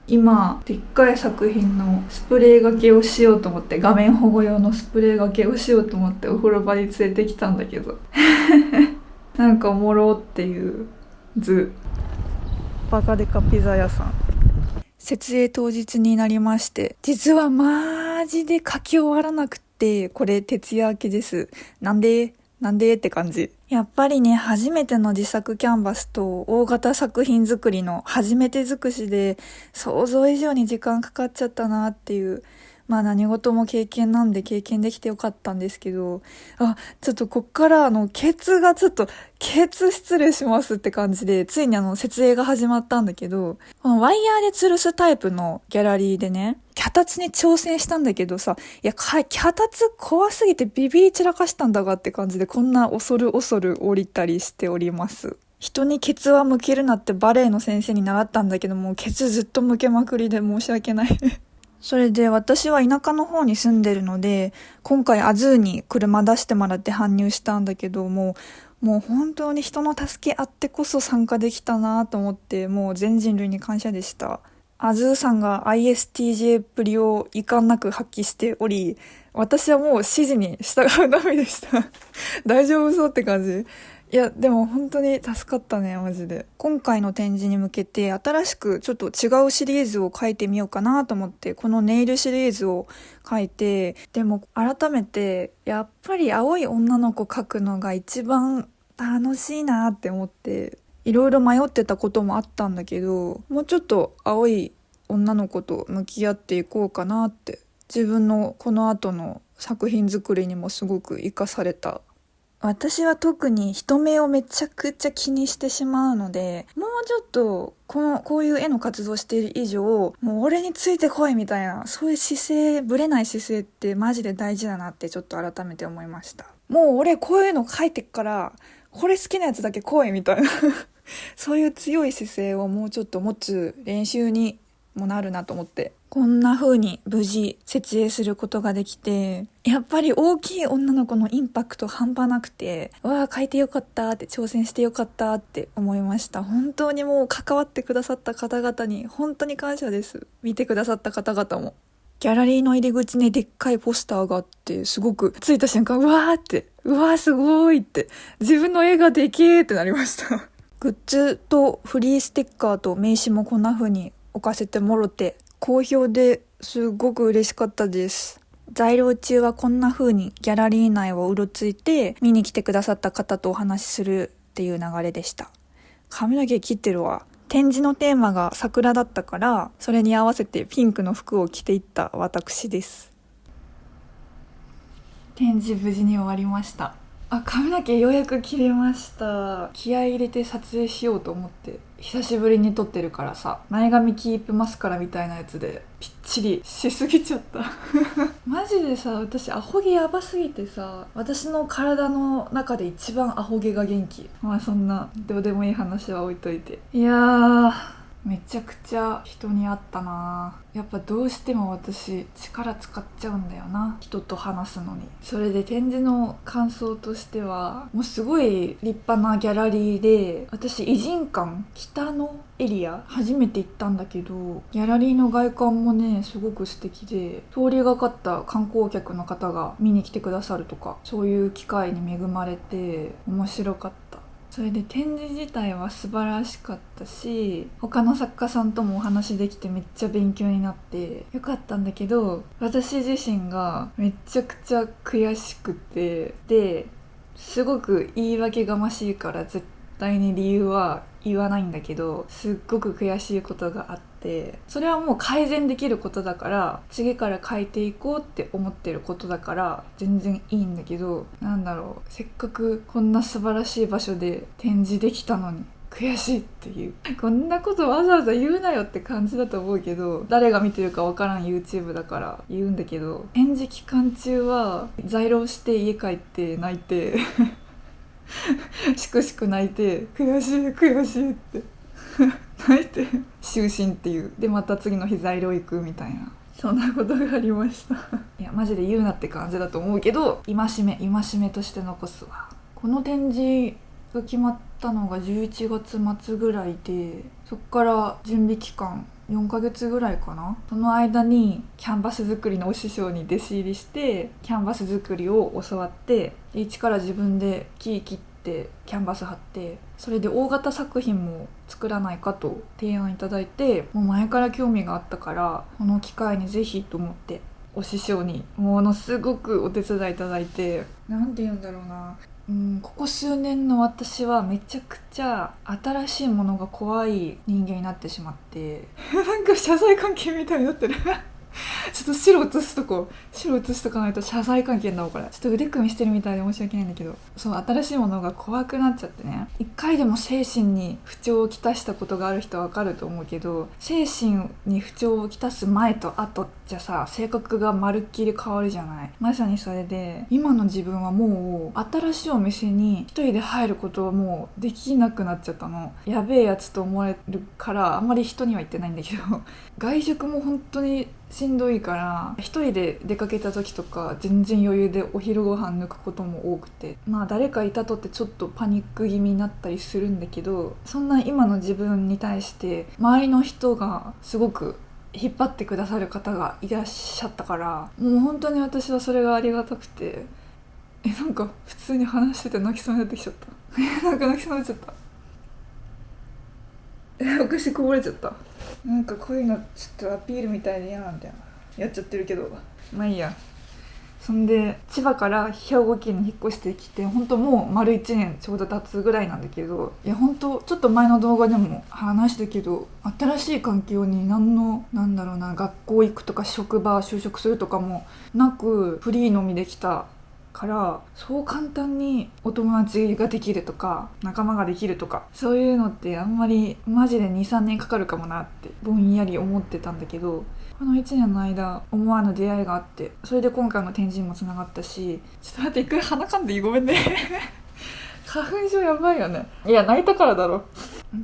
今でっかい作品のスプレーがけをしようと思って、画面保護用のスプレーがけをしようと思ってお風呂場に連れてきたんだけどなんかおもろっていう図。バカデカピザ屋さん。設営当日になりまして、実はマジで書き終わらなくて、これ徹夜明けです。なんでって感じ。やっぱりね、初めての自作キャンバスと大型作品作りの初めて尽くしで、想像以上に時間かかっちゃったなっていう。まあ何事も経験なんで経験できてよかったんですけど、ちょっとこっからケツがちょっと、ケツ失礼しますって感じで、ついに設営が始まったんだけど、このワイヤーで吊るすタイプのギャラリーでね、脚立に挑戦したんだけどさ、脚立怖すぎてビビり散らかしたんだがって感じで、こんな恐る降りたりしております。人にケツは向けるなってバレエの先生に習ったんだけども、ケツずっと向けまくりで申し訳ないそれで私は田舎の方に住んでるので、今回アズーに車出してもらって搬入したんだけども、もう本当に人の助けあってこそ参加できたなと思って、もう全人類に感謝でした。アズーさんが ISTJ っぷりを遺憾なく発揮しており、私はもう指示に従うのみでした大丈夫そうって感じ。いや、でも本当に助かったね、マジで。今回の展示に向けて新しくちょっと違うシリーズを書いてみようかなと思って、このネイルシリーズを書いて、でも改めて、やっぱり青い女の子描くのが一番楽しいなって思って、いろいろ迷ってたこともあったんだけど、もうちょっと青い女の子と向き合っていこうかなって、自分のこの後の作品作りにもすごく活かされた。私は特に人目をめちゃくちゃ気にしてしまうので、もうちょっとこういう絵の活動している以上、もう俺についてこいみたいな、そういう姿勢、ぶれない姿勢ってマジで大事だなってちょっと改めて思いました。もう俺こういうの描いてっから、これ好きなやつだけ来いみたいなそういう強い姿勢をもうちょっと持つ練習にもなるなと思って。こんな風に無事設営することができて、やっぱり大きい女の子のインパクト半端なくて、書いてよかったって、挑戦してよかったって思いました。本当にもう関わってくださった方々に本当に感謝です。見てくださった方々も。ギャラリーの入り口にでっかいポスターがあって、すごく着いた瞬間、うわーすごいって、自分の絵がでけーってなりましたグッズとフリーステッカーと名刺もこんな風に置かせてもろて、好評ですごく嬉しかったです。在廊中はこんな風にギャラリー内をうろついて見に来てくださった方とお話しするっていう流れでした。髪の毛切ってるわ。展示のテーマが桜だったから、それに合わせてピンクの服を着ていった私です。展示無事に終わりました。髪の毛ようやく切れました。気合い入れて撮影しようと思って、久しぶりに撮ってるからさ、前髪キープマスカラみたいなやつでぴっちりしすぎちゃったマジでさ、私アホ毛やばすぎてさ、私の体の中で一番アホ毛が元気。まあそんなどうでもいい話は置いといて、いやーめちゃくちゃ人に会ったな。やっぱどうしても私力使っちゃうんだよな、人と話すのに。それで展示の感想としては、もうすごい立派なギャラリーで、私異人館北のエリア初めて行ったんだけど、ギャラリーの外観もねすごく素敵で、通りがかった観光客の方が見に来てくださるとか、そういう機会に恵まれて面白かった。それで展示自体は素晴らしかったし、他の作家さんともお話できてめっちゃ勉強になってよかったんだけど、私自身がめちゃくちゃ悔しくて、ですごく言い訳がましいから絶対に理由は言わないんだけど、すっごく悔しいことがあって、それはもう改善できることだから、次から変えていこうって思ってることだから全然いいんだけど、なんだろう、せっかくこんな素晴らしい場所で展示できたのに悔しいっていう、こんなことわざわざ言うなよって感じだと思うけど、誰が見てるかわからん YouTube だから言うんだけど、展示期間中は在廊して家帰って泣いてしくしく泣いて、悔しい悔しいって泣いて就寝っていう。でまた次の日在廊行くみたいな、そんなことがありましたいやマジで言うなって感じだと思うけど、戒めとして残すわ。この展示が決まったのが11月末ぐらいで、そっから準備期間4ヶ月ぐらいかな。その間にキャンバス作りのお師匠に弟子入りしてキャンバス作りを教わって、一から自分で木切ってキャンバス貼って、それで大型作品も作らないかと提案いただいて、もう前から興味があったからこの機会にぜひと思ってお師匠にものすごくお手伝いいただいて、なんて言うんだろうな、ここ数年の私はめちゃくちゃ新しいものが怖い人間になってしまってなんか謝罪関係みたいになってるちょっと白映しとかないと謝罪関係だわこれ。ちょっと腕組みしてるみたいで申し訳ないんだけど、そう新しいものが怖くなっちゃってね。一回でも精神に不調をきたしたことがある人はわかると思うけど、精神に不調をきたす前と後じゃさ、性格がまるっきり変わるじゃない。まさにそれで今の自分はもう新しいお店に一人で入ることはもうできなくなっちゃったの。やべえやつと思われるからあんまり人には言ってないんだけど外食も本当にしんどいから、一人で出かけた時とか全然余裕でお昼ご飯抜くことも多くて、まあ誰かいたとってちょっとパニック気味になったりするんだけど、そんな今の自分に対して周りの人がすごく引っ張ってくださる方がいらっしゃったから、もう本当に私はそれがありがたくて、なんか普通に話してて泣きそうになってきちゃったなんか泣きそうになっちゃったお菓子こぼれちゃった。なんかこういうのちょっとアピールみたいで嫌なんだよな、やっちゃってるけど、まあいいや。そんで千葉から兵庫県に引っ越してきて、本当もう丸1年ちょうど経つぐらいなんだけど、いや本当ちょっと前の動画でも話したけど、新しい環境になんだろうな、学校行くとか職場就職するとかもなくフリーのみできたから、そう簡単にお友達ができるとか仲間ができるとかそういうのってあんまりマジで 2,3 年かかるかもなってぼんやり思ってたんだけど、この1年の間思わぬ出会いがあって、それで今回の展示にもつながったし、ちょっと待って一回鼻かんでいい、ごめんね花粉症やばいよね。いや泣いたからだろ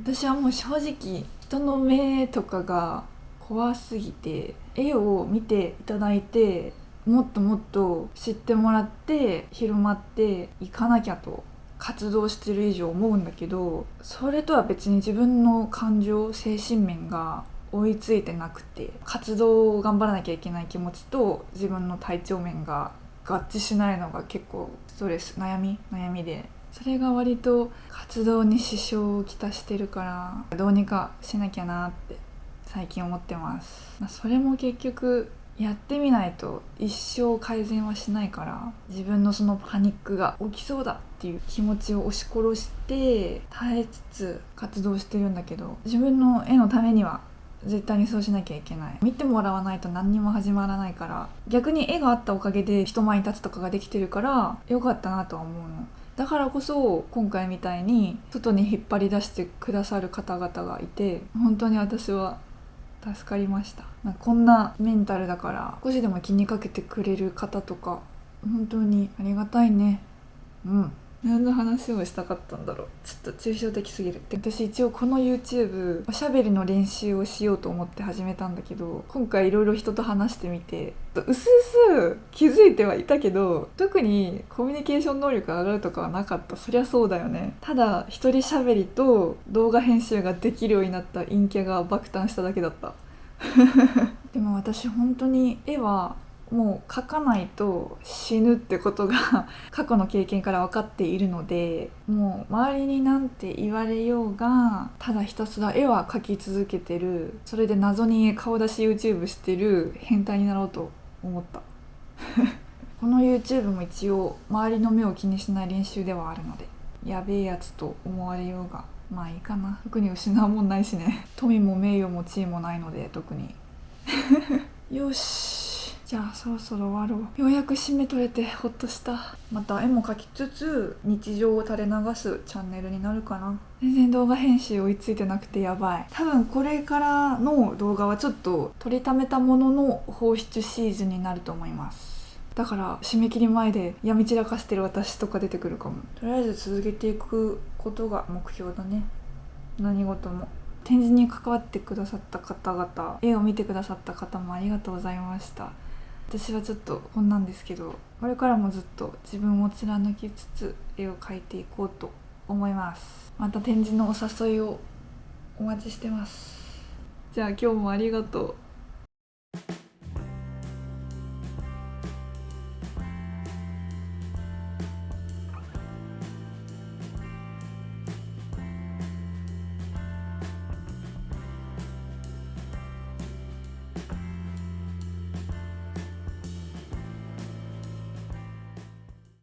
私はもう正直人の目とかが怖すぎて、絵を見ていただいてもっともっと知ってもらって広まっていかなきゃと活動してる以上思うんだけど、それとは別に自分の感情精神面が追いついてなくて、活動を頑張らなきゃいけない気持ちと自分の体調面が合致しないのが結構ストレス、悩みで、それが割と活動に支障をきたしてるから、どうにかしなきゃなって最近思ってます。それも結局やってみないと一生改善はしないから、自分のそのパニックが起きそうだっていう気持ちを押し殺して耐えつつ活動してるんだけど、自分の絵のためには絶対にそうしなきゃいけない。見てもらわないと何にも始まらないから、逆に絵があったおかげで人前に立つとかができてるからよかったなとは思うの。だからこそ今回みたいに外に引っ張り出してくださる方々がいて、本当に私は助かりました。こんなメンタルだから少しでも気にかけてくれる方とか本当にありがたいね。何の話をしたかったんだろう、ちょっと抽象的すぎるって。私一応この YouTube おしゃべりの練習をしようと思って始めたんだけど、今回いろいろ人と話してみてうすうす気づいてはいたけど、特にコミュニケーション能力が上がるとかはなかった。そりゃそうだよね。ただ一人しゃべりと動画編集ができるようになった陰キャが爆誕しただけだったでも私本当に絵はもう描かないと死ぬってことが過去の経験から分かっているので、もう周りになんて言われようがただひたすら絵は描き続けてる、それで謎に顔出し YouTube してる変態になろうと思ったこの YouTube も一応周りの目を気にしない練習ではあるので、やべえやつと思われようがまあいいかな。特に失うもんないしね。富も名誉も地位もないので特によし、じゃあそろそろ終わろう。ようやく締め取れてほっとした。また絵も描きつつ日常を垂れ流すチャンネルになるかな。全然動画編集追いついてなくてやばい。多分これからの動画はちょっと取りためたものの放出シーズンになると思います。だから締め切り前で病み散らかしてる私とか出てくるかも。とりあえず続けていくことが目標だね。何事も。展示に関わってくださった方々、絵を見てくださった方もありがとうございました。私はちょっとこんなんですけど、これからもずっと自分を貫きつつ絵を描いていこうと思います。また展示のお誘いをお待ちしてます。じゃあ今日もありがとう。